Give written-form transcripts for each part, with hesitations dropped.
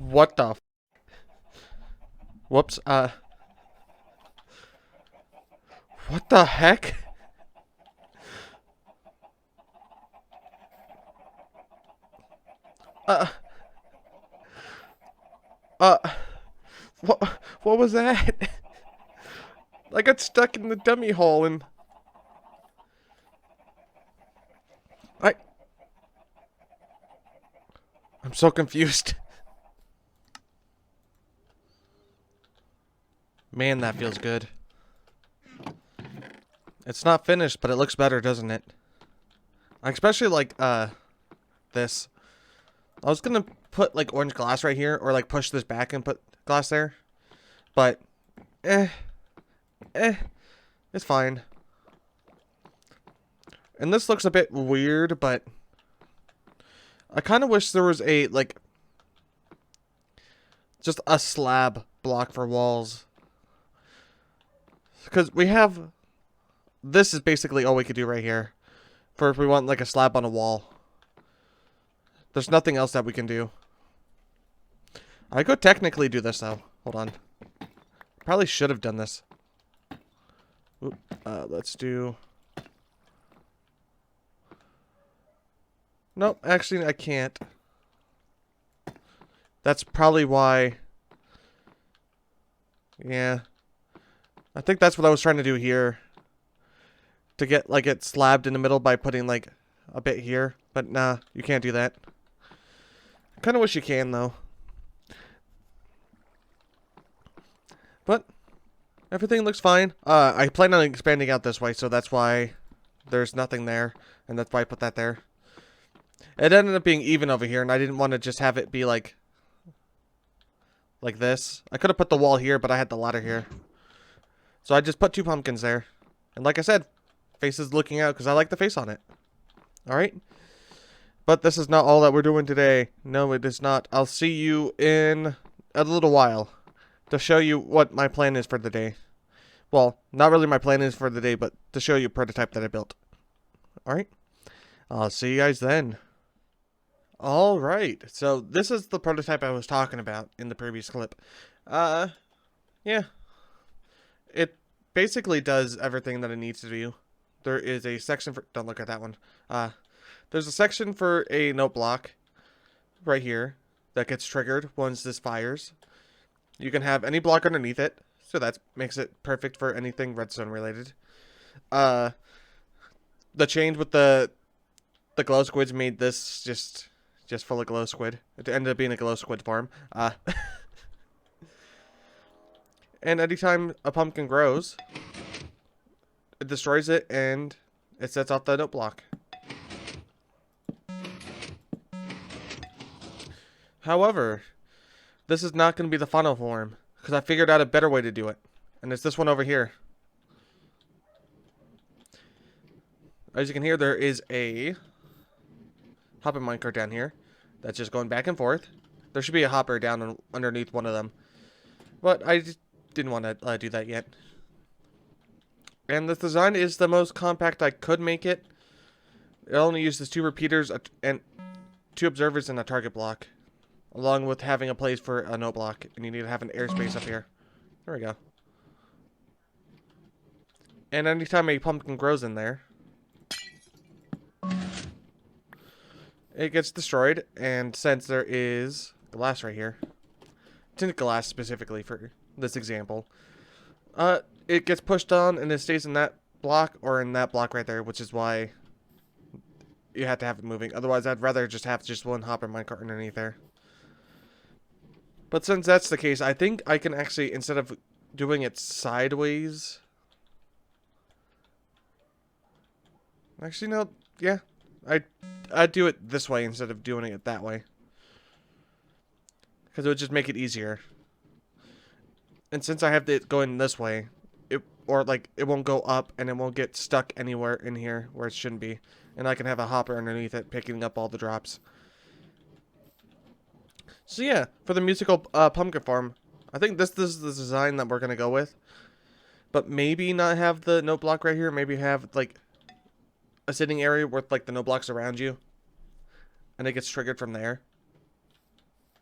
What the whoops, what the heck? Uh, uh, what, what was that? I got stuck in the dummy hole and I, I'm so confused. Man, that feels good. It's not finished, but it looks better, doesn't it? I especially like, this. I was gonna put, like, orange glass right here, or, like, push this back and put glass there. But, eh, eh, it's fine. And this looks a bit weird, but I kind of wish there was a, like, just a slab block for walls. Because we have, this is basically all we could do right here. For if we want, like, a slab on a wall. There's nothing else that we can do. I could technically do this, though. Hold on. Probably should have done this. Oop, let's do... Nope, actually, I can't. That's probably why... Yeah. I think that's what I was trying to do here. To get, like, it slabbed in the middle by putting, like, a bit here. But nah, you can't do that. I kind of wish you can, though. But everything looks fine. I plan on expanding out this way, so that's why there's nothing there. And that's why I put that there. It ended up being even over here, and I didn't want to just have it be like this. I could have put the wall here, but I had the ladder here. So I just put 2 pumpkins there. And like I said, face is looking out because I like the face on it. Alright? But this is not all that we're doing today. No, it is not. I'll see you in a little while to show you what my plan is for the day. Well, not really my plan is for the day, but to show you a prototype that I built. Alright? I'll see you guys then. Alright, so this is the prototype I was talking about in the previous clip. Yeah. It basically does everything that it needs to do. There is a section for... Don't look at that one. There's a section for a note block right here that gets triggered once this fires. You can have any block underneath it, so that makes it perfect for anything redstone related. The chain with the glow squids made this just full of glow squid. It ended up being a glow squid farm. And anytime a pumpkin grows, it destroys it and it sets off the note block. However, this is not going to be the final form because I figured out a better way to do it. And it's this one over here. As you can hear, there is a hopper minecart down here that's just going back and forth. There should be a hopper down underneath one of them. But I just didn't want to do that yet. And this design is the most compact I could make it. It only uses 2 repeaters and 2 observers and a target block. Along with having a place for a note block. And you need to have an airspace up here. There we go. And anytime a pumpkin grows in there, it gets destroyed. And since there is glass right here, tinted glass specifically for this example, it gets pushed on and it stays in that block or in that block right there, which is why you have to have it moving. Otherwise, I'd rather just have just one hopper minecart underneath there. But since that's the case, I think I can actually, instead of doing it sideways... Actually, no, yeah. I'd do it this way instead of doing it that way. Because it would just make it easier. And since I have it going this way, it won't go up and it won't get stuck anywhere in here where it shouldn't be. And I can have a hopper underneath it picking up all the drops. So yeah, for the musical pumpkin farm, I think this is the design that we're going to go with. But maybe not have the note block right here. Maybe have, like, a sitting area with, like, the note blocks around you. And it gets triggered from there.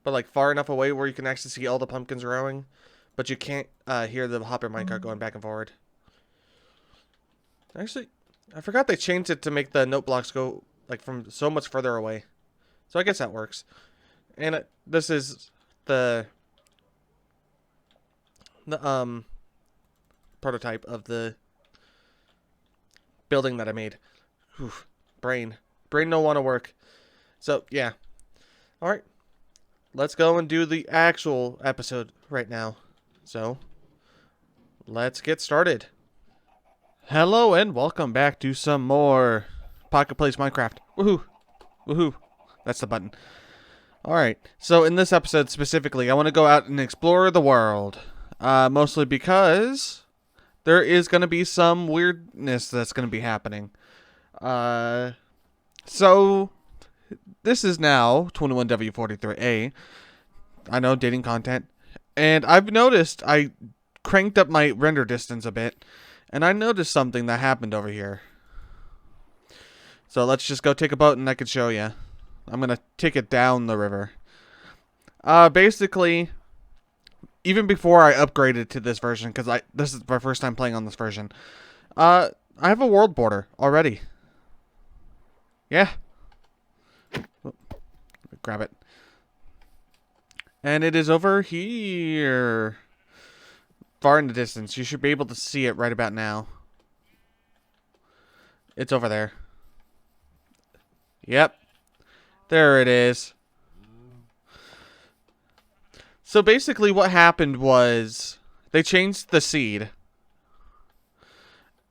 but like far enough away where you can actually see all the pumpkins growing, but you can't hear the hopper minecart going back and forward. Actually, I forgot they changed it to make the note blocks go like from so much further away. So I guess that works. And this is the prototype of the building that I made. Oof, brain don't want to work. So yeah, all right, let's go and do the actual episode right now. So let's get started. Hello and welcome back to some more PocketPlays Minecraft. Woohoo, woohoo, that's the button. All right, so in this episode specifically, I want to go out and explore the world, mostly because there is going to be some weirdness that's going to be happening. So this is now 21W43A. I know, dating content. And I've noticed I cranked up my render distance a bit, and I noticed something that happened over here. So let's just go take a boat and I can show you. I'm going to take it down the river. Basically, even before I upgraded to this version, because this is my first time playing on this version, I have a world border already. Yeah. Grab it. And it is over here. Far in the distance. You should be able to see it right about now. It's over there. Yep. There it is. So basically what happened was they changed the seed.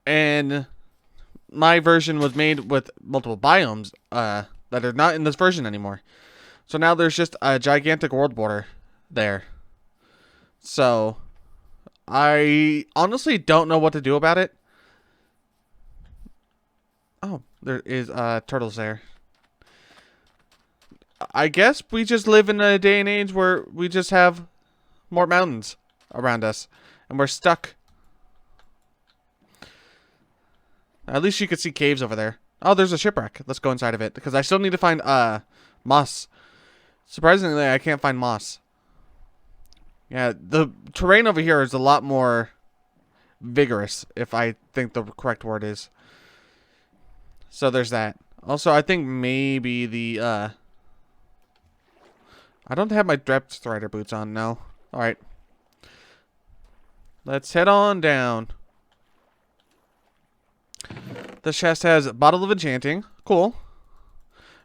And my version was made with multiple biomes that are not in this version anymore. So now there's just a gigantic world border there. So I honestly don't know what to do about it. Oh, there is turtles there. I guess we just live in a day and age where we just have more mountains around us. And we're stuck. At least you could see caves over there. Oh, there's a shipwreck. Let's go inside of it. Because I still need to find moss. Surprisingly, I can't find moss. Yeah, the terrain over here is a lot more vigorous, if I think the correct word is. So there's that. Also, I think maybe the I don't have my depth strider boots on, no. Alright. Let's head on down. This chest has Bottle of Enchanting. Cool.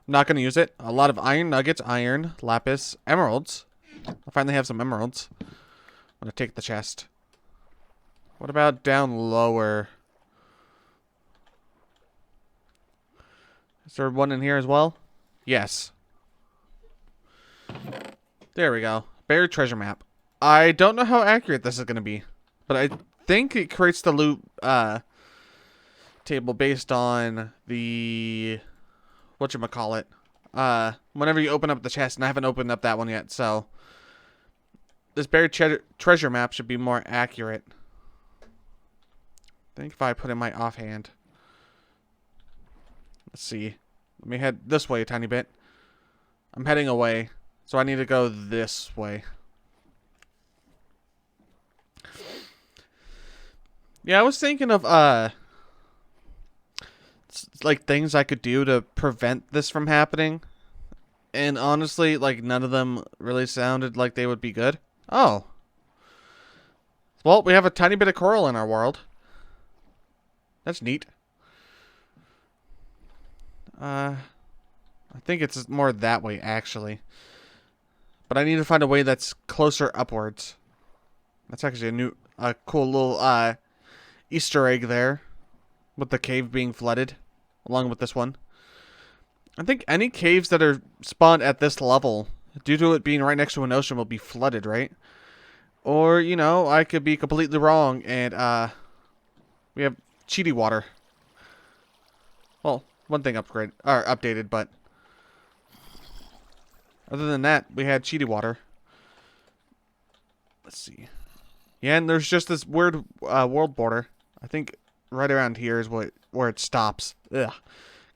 I'm not going to use it. A lot of iron nuggets, iron, lapis, emeralds. I finally have some emeralds. I'm going to take the chest. What about down lower? Is there one in here as well? Yes. There we go. Buried treasure map. I don't know how accurate this is going to be, but I think it creates the loot table based on the whatchamacallit. Whenever you open up the chest, and I haven't opened up that one yet, so this buried treasure map should be more accurate. I think if I put in my offhand. Let's see. Let me head this way a tiny bit. I'm heading away, so I need to go this way. Yeah, I was thinking of like things I could do to prevent this from happening. And honestly, like none of them really sounded like they would be good. Oh. Well, we have a tiny bit of coral in our world. That's neat. I think it's more that way, actually. But I need to find a way that's closer upwards. That's actually a cool little Easter egg there. With the cave being flooded. Along with this one. I think any caves that are spawned at this level, due to it being right next to an ocean, will be flooded, right? Or, you know, I could be completely wrong and, we have cheaty water. Well, one thing updated, but other than that, we had cheaty water. Let's see. Yeah, and there's just this weird world border. I think right around here is where it stops. Ugh.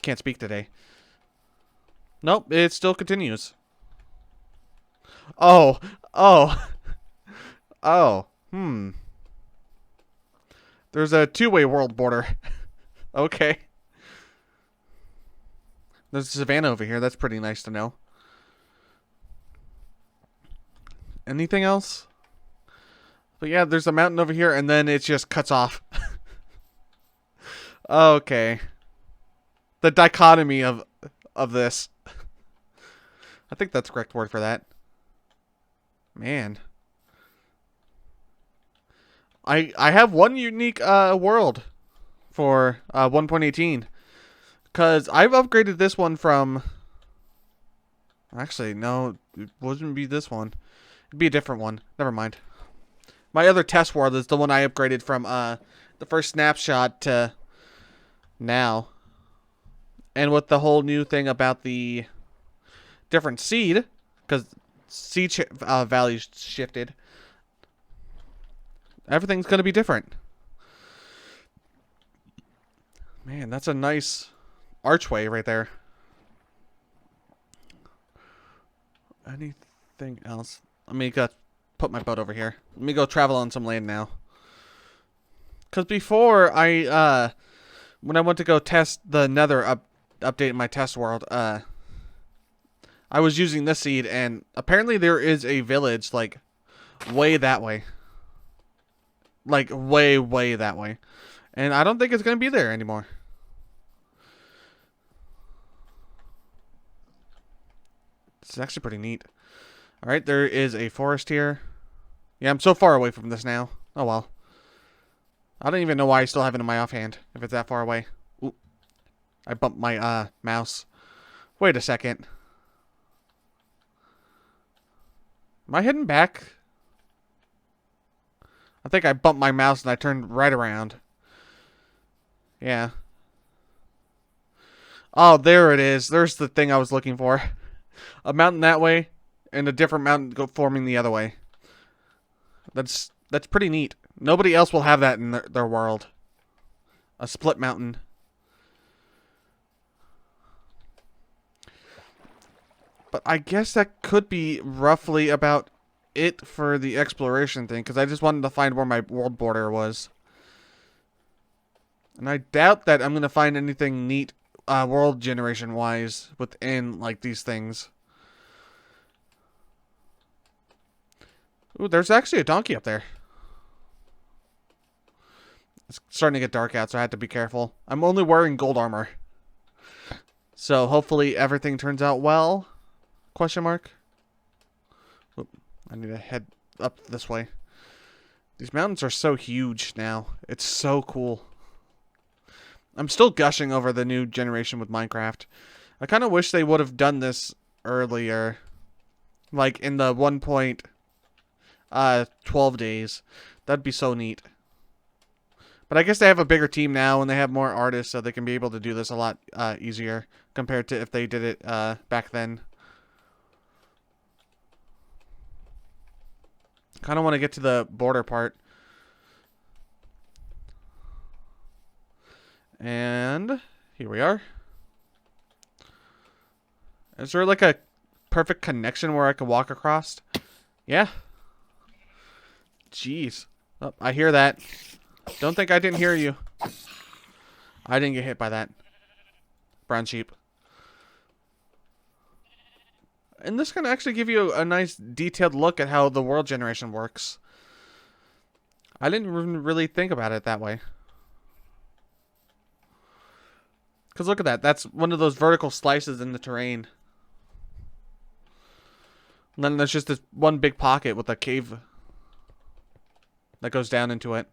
Can't speak today. Nope, it still continues. Oh, oh, oh. Hmm. There's a two-way world border. Okay. There's Savannah over here. That's pretty nice to know. Anything else? But yeah, there's a mountain over here, and then it just cuts off. Okay. The dichotomy of this. I think that's the correct word for that. Man. I have one unique world for 1.18. Because I've upgraded this one from... Actually, no. It wouldn't be this one. It'd be a different one. Never mind. My other test world is the one I upgraded from the first snapshot to now. And with the whole new thing about the different seed, because seed values shifted, everything's going to be different. Man, that's a nice archway right there. Anything else? Let me go put my boat over here. Let me go travel on some land now. Because before when I went to go test the nether update in my test world, I was using this seed, and apparently there is a village, like, way that way. Like, way, way that way. And I don't think it's going to be there anymore. It's actually pretty neat. Alright, there is a forest here. Yeah, I'm so far away from this now. Oh, well. I don't even know why I still have it in my offhand, if it's that far away. Ooh. I bumped my, mouse. Wait a second. Am I heading back? I think I bumped my mouse and I turned right around. Yeah. Oh, there it is. There's the thing I was looking for. A mountain that way, and a different mountain forming the other way. That's pretty neat. Nobody else will have that in their world. A split mountain. But I guess that could be roughly about it for the exploration thing, because I just wanted to find where my world border was. And I doubt that I'm going to find anything neat world generation wise within like these things. Ooh, there's actually a donkey up there. It's starting to get dark out, so I have to be careful. I'm only wearing gold armor. So hopefully everything turns out well. Question mark. Oop, I need to head up this way. These mountains are so huge now. It's so cool. I'm still gushing over the new generation with Minecraft. I kind of wish they would have done this earlier. Like in the 1.12 days. That'd be so neat. But I guess they have a bigger team now and they have more artists, so they can be able to do this a lot easier compared to if they did it back then. Kind of want to get to the border part. And here we are. Is there like a perfect connection where I can walk across? Yeah. Jeez. Oh, I hear that. Don't think I didn't hear you. I didn't get hit by that. Brown sheep. And this can actually give you a nice detailed look at how the world generation works. I didn't really think about it that way. Because look at that. That's one of those vertical slices in the terrain. And then there's just this one big pocket with a cave that goes down into it.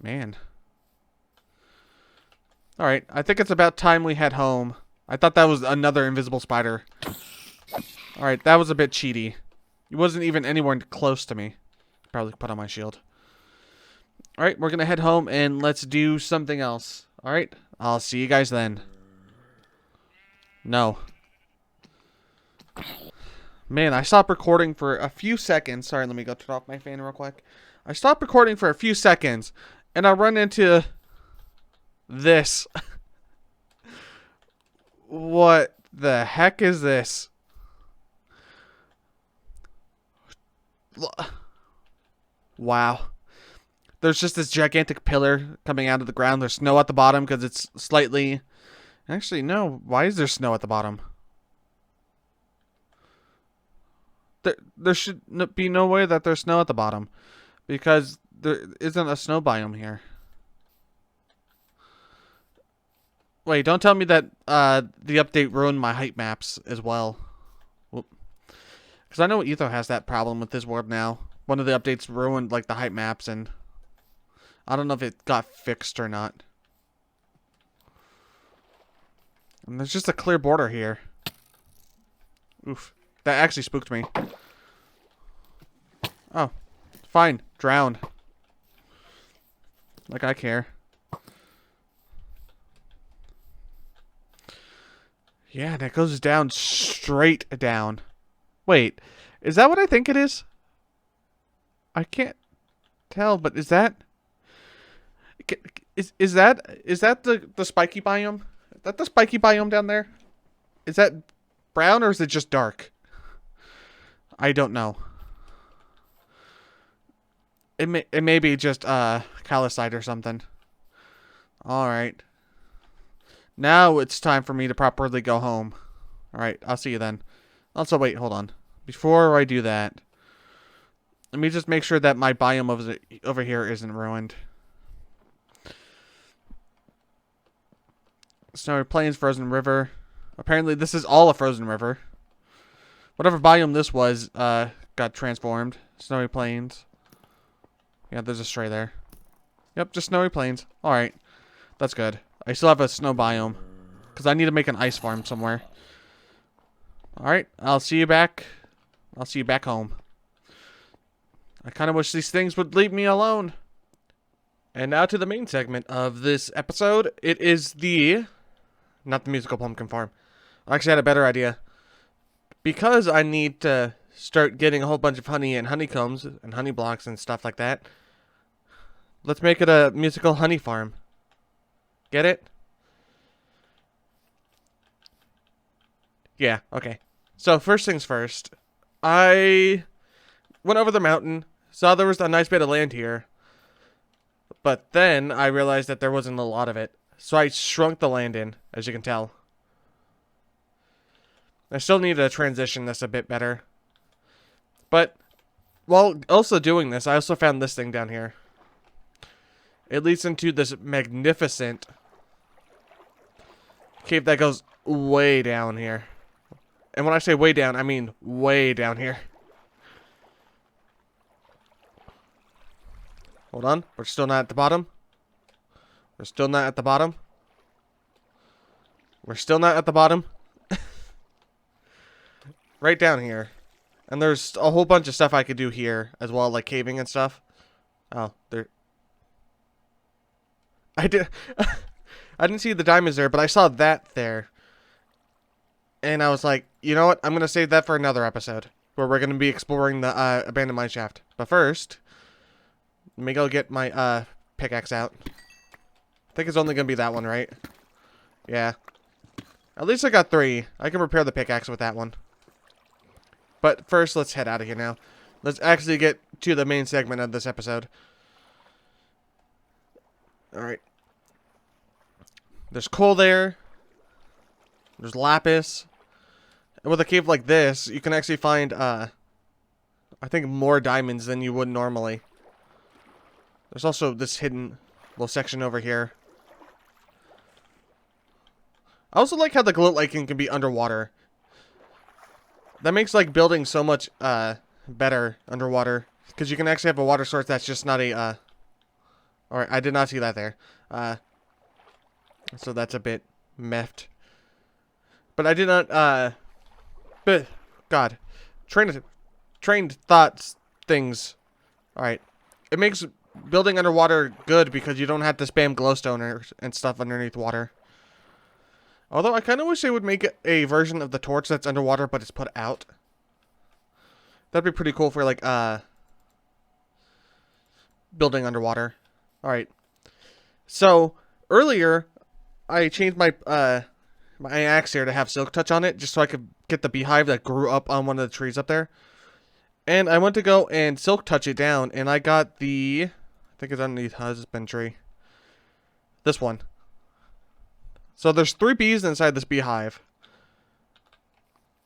Man. Alright, I think it's about time we head home. I thought that was another invisible spider. Alright, that was a bit cheaty. He wasn't even anywhere close to me. Probably put on my shield. Alright, we're gonna head home and let's do something else. Alright, I'll see you guys then. No. Man, I stopped recording for a few seconds. Sorry, let me go turn off my fan real quick. I stopped recording for a few seconds, and I run into this. What the heck is this? Wow. There's just this gigantic pillar coming out of the ground. There's snow at the bottom because it's slightly... Actually, no. Why is there snow at the bottom? There should be no way that there's snow at the bottom. Because there isn't a snow biome here. Wait, don't tell me that the update ruined my height maps as well. Because I know Etho has that problem with his world now. One of the updates ruined like the height maps, and I don't know if it got fixed or not. And there's just a clear border here. Oof. That actually spooked me. Oh. Fine. Drown. Like I care. Yeah, that goes down straight down. Wait. Is that what I think it is? I can't tell, but is that... Is that the spiky biome? Is that the spiky biome down there? Is that brown or is it just dark? I don't know. It may be just calcite or something. Alright. Now it's time for me to properly go home. Alright, I'll see you then. Also, wait, hold on. Before I do that, let me just make sure that my biome over here isn't ruined. Snowy Plains, Frozen River. Apparently this is all a frozen river. Whatever biome this was, got transformed. Snowy Plains. Yeah, there's a stray there. Yep, just Snowy Plains. Alright. That's good. I still have a snow biome. Because I need to make an ice farm somewhere. Alright, I'll see you back. I'll see you back home. I kind of wish these things would leave me alone. And now to the main segment of this episode. It is the... Not the musical pumpkin farm. I actually had a better idea. Because I need to start getting a whole bunch of honey and honeycombs and honey blocks and stuff like that. Let's make it a musical honey farm. Get it? Yeah, okay. So first things first. I went over the mountain, saw there was a nice bit of land here. But then I realized that there wasn't a lot of it. So I shrunk the land in, as you can tell. I still need to transition this a bit better. But while also doing this, I also found this thing down here. It leads into this magnificent cave that goes way down here. And when I say way down, I mean way down here. Hold on. We're still not at the bottom. We're still not at the bottom. We're still not at the bottom. Right down here. And there's a whole bunch of stuff I could do here as well, like caving and stuff. Oh, there. I didn't see the diamonds there, but I saw that there. And I was like, you know what? I'm going to save that for another episode. Where we're going to be exploring the abandoned mineshaft. But first, let me go get my pickaxe out. I think it's only going to be that one, right? Yeah. At least I got 3. I can repair the pickaxe with that one. But first, let's head out of here now. Let's actually get to the main segment of this episode. Alright. There's coal there. There's lapis. And with a cave like this, you can actually find, I think more diamonds than you would normally. There's also this hidden little section over here. I also like how the gloat liking can be underwater. That makes, like, building so much, better underwater. Because you can actually have a water source that's just not a, Alright, I did not see that there. So that's a bit meffed. But I did not, but, God. Trained thoughts things. Alright. It makes building underwater good because you don't have to spam glowstone and stuff underneath water. Although I kind of wish they would make a version of the torch that's underwater but it's put out. That'd be pretty cool for, like, building underwater. Alright. So, earlier, I changed my, my axe here to have silk touch on it, just so I could get the beehive that grew up on one of the trees up there. And I went to go and silk touch it down, and I got the, I think it's underneath husbandry. This one. So there's 3 bees inside this beehive.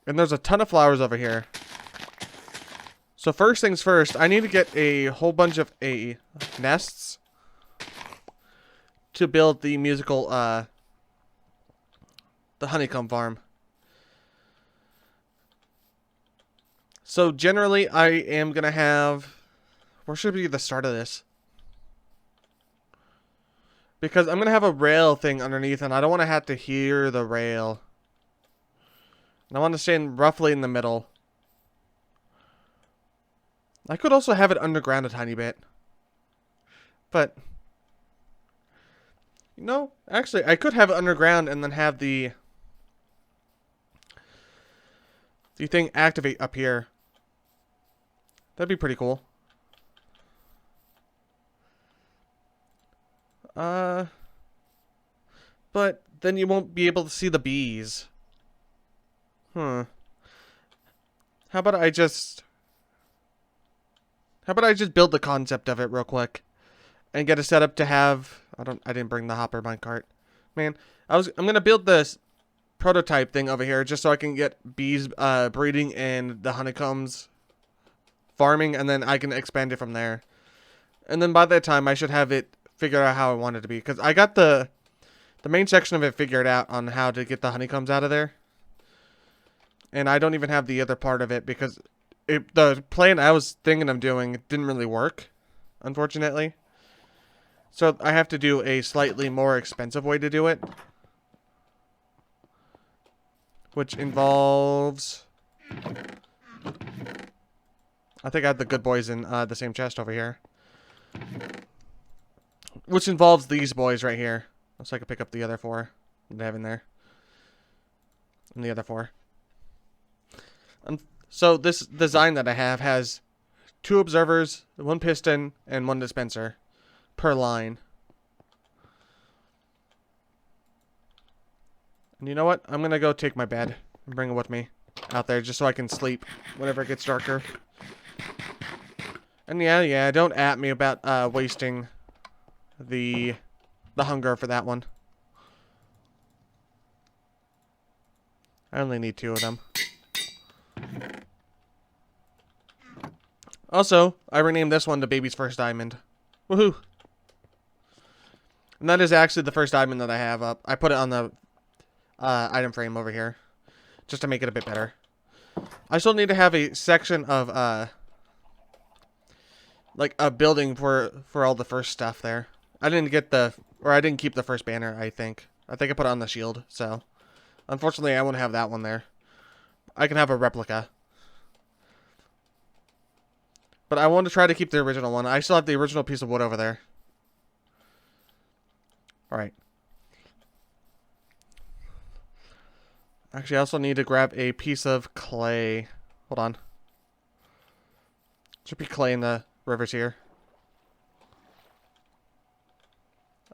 And there's a ton of flowers over here. So first things first, I need to get a whole bunch of nests to build the musical, the honeycomb farm. So generally, I am going to have, where should be the start of this? Because I'm going to have a rail thing underneath, and I don't want to have to hear the rail. And I want to stand roughly in the middle. I could also have it underground a tiny bit. But, you know, actually, I could have it underground and then have the thing activate up here. That'd be pretty cool. But then you won't be able to see the bees. How about I just build the concept of it real quick and get it set up to have, I didn't bring the hopper minecart. Man, I'm going to build this prototype thing over here just so I can get bees breeding and the honeycombs farming, and then I can expand it from there. And then by that time I should have it figured out how I want it to be, because I got the main section of it figured out on how to get the honeycombs out of there. And I don't even have the other part of it because the plan I was thinking of doing didn't really work, unfortunately. So I have to do a slightly more expensive way to do it, which involves, I think I have the good boys in the same chest over here, which involves these boys right here. So I can pick up the other 4 that I have in there, and the other 4. So this design that I have has 2 observers, 1 piston, and 1 dispenser per line. And you know what? I'm going to go take my bed and bring it with me out there just so I can sleep whenever it gets darker. And yeah, don't at me about wasting the hunger for that one. I only need 2 of them. Also, I renamed this one the Baby's First Diamond. Woohoo! And that is actually the first diamond that I have up. I put it on the item frame over here, just to make it a bit better. I still need to have a section of, like a building for all the first stuff there. I didn't get I didn't keep the first banner, I think. I think I put it on the shield, so. Unfortunately, I won't have that one there. I can have a replica. But I want to try to keep the original one. I still have the original piece of wood over there. Alright. Actually, I also need to grab a piece of clay. Hold on. Should be clay in the rivers here.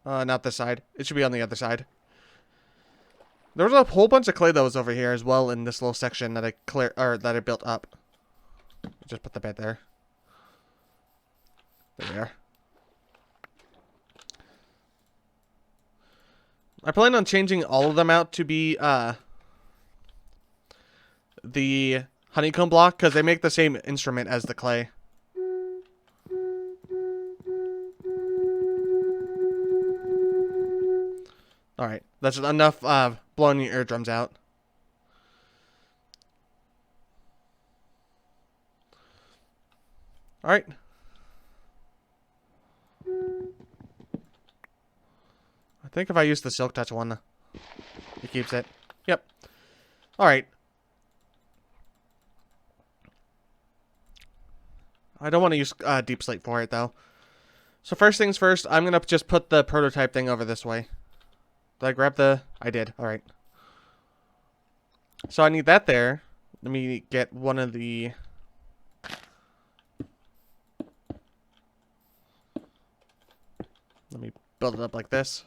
Not this side. It should be on the other side. There was a whole bunch of clay that was over here as well in this little section that I built up. Just put the bed there. There we are. I plan on changing all of them out to be the honeycomb block because they make the same instrument as the clay. Alright, that's enough blowing your eardrums out. Alright. I think if I use the silk touch one, it keeps it. Yep. Alright. I don't want to use deep slate for it, though. So first things first, I'm going to just put the prototype thing over this way. Did I grab the... I did. Alright. So I need that there. Let me get one of the... Let me build it up like this.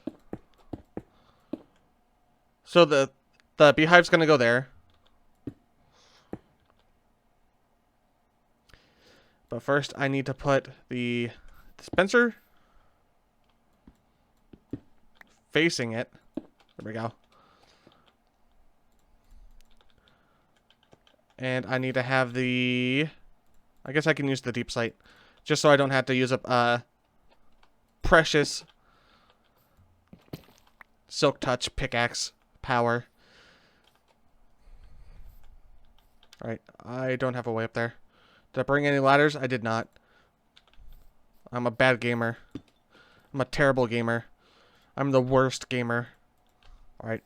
So the beehive's going to go there. But first, I need to put the dispenser facing it. There we go. And I need to have the... I guess I can use the deep sight. Just so I don't have to use up precious Silk Touch pickaxe power. Alright, I don't have a way up there. Did I bring any ladders? I did not. I'm a bad gamer. I'm a terrible gamer. I'm the worst gamer. Alright.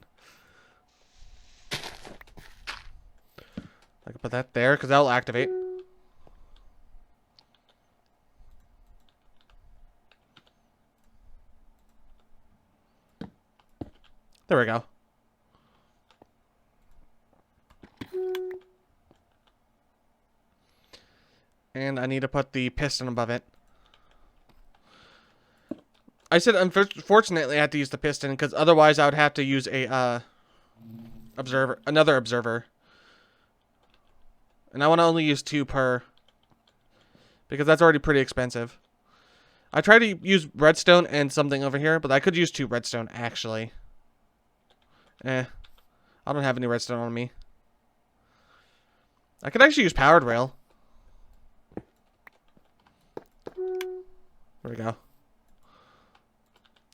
I can put that there, because that'll activate. There we go. And I need to put the piston above it. I said, unfortunately, I have to use the piston, because otherwise I would have to use a, another observer. And I want to only use 2 per, because that's already pretty expensive. I tried to use redstone and something over here, but I could use 2 redstone, actually. I don't have any redstone on me. I could actually use powered rail. There we go.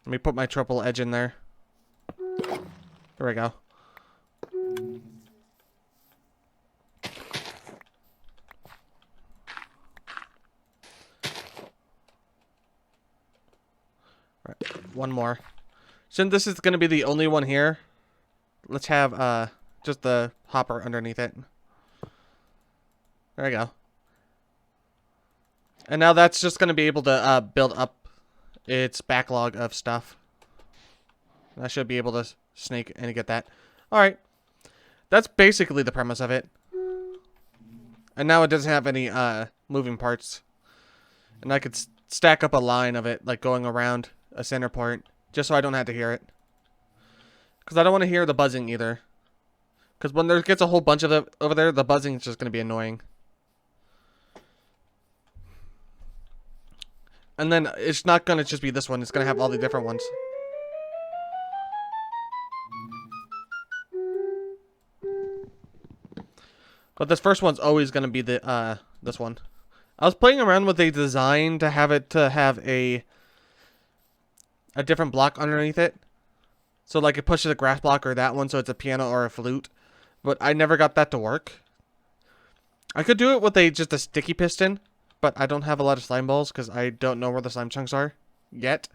Let me put my triple edge in there. There we go. Alright, one more. Since this is going to be the only one here, let's have just the hopper underneath it. There we go. And now that's just going to be able to build up its backlog of stuff. I should be able to snake and get that. Alright. That's basically the premise of it. And now it doesn't have any moving parts. And I could stack up a line of it, like going around a center point, just so I don't have to hear it. Because I don't want to hear the buzzing either. Because when there gets a whole bunch of it over there, the buzzing is just going to be annoying. And then it's not going to just be this one. It's going to have all the different ones. But this first one's always going to be the this one. I was playing around with a design to have it to have a different block underneath it. So like it pushes a grass block or that one, so it's a piano or a flute. But I never got that to work. I could do it with just a sticky piston, but I don't have a lot of slime balls because I don't know where the slime chunks are yet.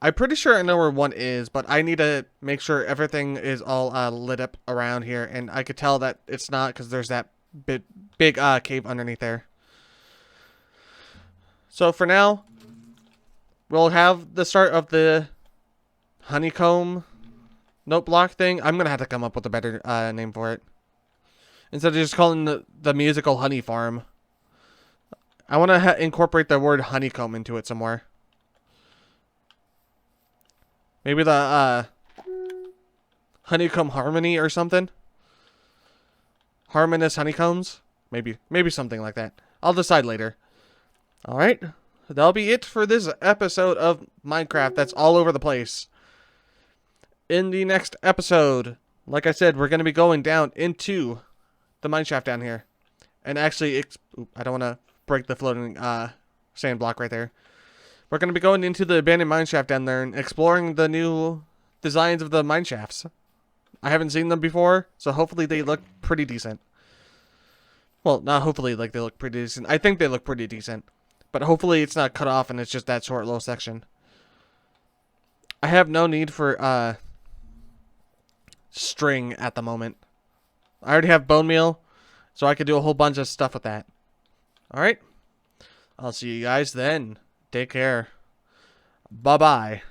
I'm pretty sure I know where one is, but I need to make sure everything is all lit up around here. And I could tell that it's not because there's that big cave underneath there. So for now, we'll have the start of the honeycomb note block thing. I'm going to have to come up with a better name for it. Instead of just calling the musical honey farm. I want to incorporate the word honeycomb into it somewhere. Maybe the honeycomb harmony or something. Harmonious honeycombs. Maybe something like that. I'll decide later. Alright. That'll be it for this episode of Minecraft that's all over the place. In the next episode, like I said, we're going to be going down into the mineshaft down here. And actually, I don't want to break the floating sand block right there. We're going to be going into the abandoned mineshaft down there and exploring the new designs of the mineshafts. I haven't seen them before, so hopefully they look pretty decent. Well, not hopefully, like they look pretty decent. I think they look pretty decent. But hopefully it's not cut off and it's just that short little section. I have no need for string at the moment. I already have bone meal, so I could do a whole bunch of stuff with that. Alright. I'll see you guys then. Take care. Bye-bye.